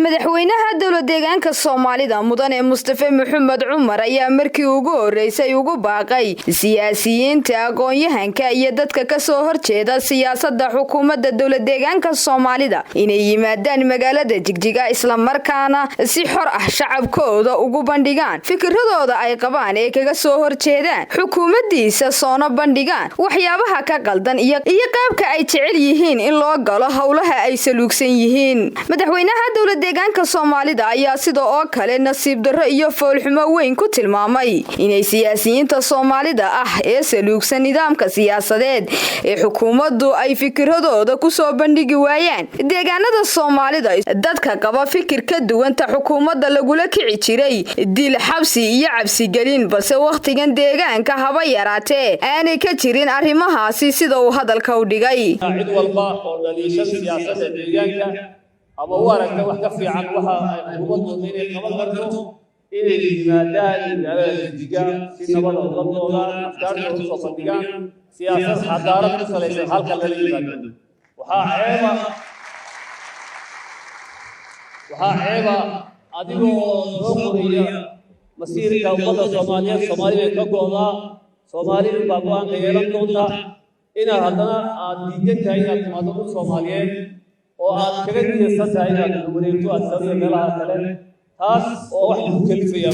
madaxweynaha dowladda deegaanka Soomaalida mudane Mustafa Maxamed Cumar ayaa markii ugu horeysay ugu baaqay siyaasiyiinta aqoon-yahanka iyo dadka ka soo horjeeda siyaasadda xukuumadda dowladda deegaanka Soomaalida inay yimaadaan magaalada Jigjiga isla markaana si xor ah shacabkooda ugu bandhigaan fikradooda ay qabaan ee kaga soo horjeedaan xukuumaddiisa soona bandhigaan waxyaabaha ka qaldan iyo qaabka ay jecel yihiin in loo galo hawlaha ay saluugsan yihiin madaxweynaha dowladda deegaanka Soomaalida ayaa sidoo oo kale nasiib darro iyo foolxumo weyn ku tilmaamay inay siyaasiyiinta Soomaalida ah ee saluugsan nidaamka siyaasadeed ee xukuumaddu ay fikradooda ku soo bandhigi waayaan deegaanada Soomaalida dadka qaba fikir ka duwan ta xukuumadda lagula kici jiray dil xabsi iyo cabsi gelin balse waqtigan deegaanka haba yaraatee aanay ka jirin arrimahaasi sida uu hadalka u dhigay cid walba oo dhaliisha siyaasadda deegaanka ama u aragta wax ka fiican waxa ay xukuumaddu inay qaban karto inay yimaadaan magaalada Jigjiga si nabad ah uga doodaan afkaartooda soo bandhigaan siyaasad xadaarad ku salaysan halka laga yimaado waxaa ceeba adigoo soo qoraya masiirka ummadda Soomaaliyeed ka go'daa Soomaalidu baa go'aan ka yeelan doonta inaad haddana aad diidan tahay inaad timaado dhul Soomaaliyeed oo aad kaga diyaarsan tahay inaad wareegto aad sameeyo meelaha kale taas oo wax ku kalifaya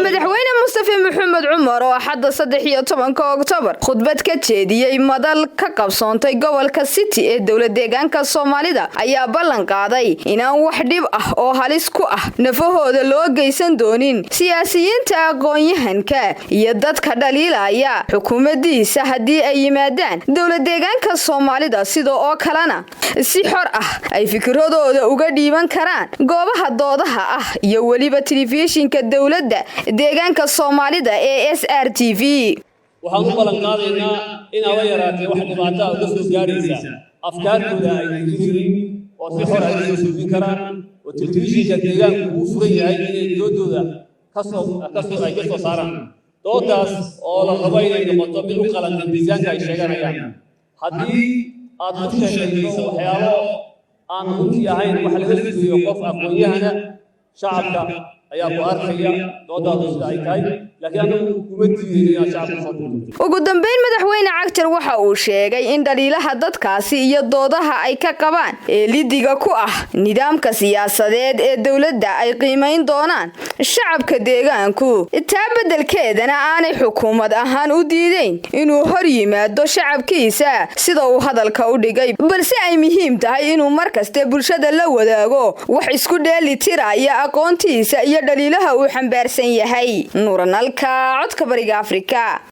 madaxweyne Mustafa Maxamed Cumar oo xadda 13 Oktoobar khudbad ka jeediyay madal ka qabsoontay gobolka City ee dowladda deegaanka Soomaalida ayaa ballan qaaday inaan wax dhib ah oo halis ku ah nafahooda loo geysan doonin siyaasiyiinta aqoon-yahanka iyo dadka dhaliilaya xukuumaddiisa haddii ay yimaadaan dowladda deegaanka Soomaalida sidoo oo kalena si xor ah ay fikradooda uga dhiiban karaan goobaha doodaha ah iyo waliba telefishinka dowladda deegaanka Soomaalida ee SRTV waxaan u balan qaadaynaa in ay yaraatay wax dhibaato ah oo soo gaaraysa afkaartooda ay jirin oo si xor ah u soo karaan oo telefishinka deegaanka uu furan yahay inay doodooda ka soo saaraan doodaas oo la rabo inay noqoto mid u qalan deegaanka ay sheeganayaan haddii aad ku sheegayso waxyaabo aan runtii ahayn wax laga sugayo qof aqoon-yahana shacabka ayaa ku arkaya doodaadu sida ay tahay laakiin anagu kuma diidayno shacabka soo ugu dambeyn madaxweyne Cagtar waxa uu sheegay in dhaliilaha dadkaasi iyo doodaha ay ka qabaan ee lidiga ku ah nidaamka siyaasadeed ee dowladda ay qiimeyn doonaan shacabka deegaanku taa beddelkeedana aanay xukuumad ahaan u diideyn inuu hor yimaado shacabkiisa sida uu hadalka u dhigay balse ay muhiim tahay inuu markaste bulshada la wadaago wax isku dheelitiraya aqoontiisa iyo dhaliilaha uu xambaarsan yahay nuuranalka codka bariga Afrika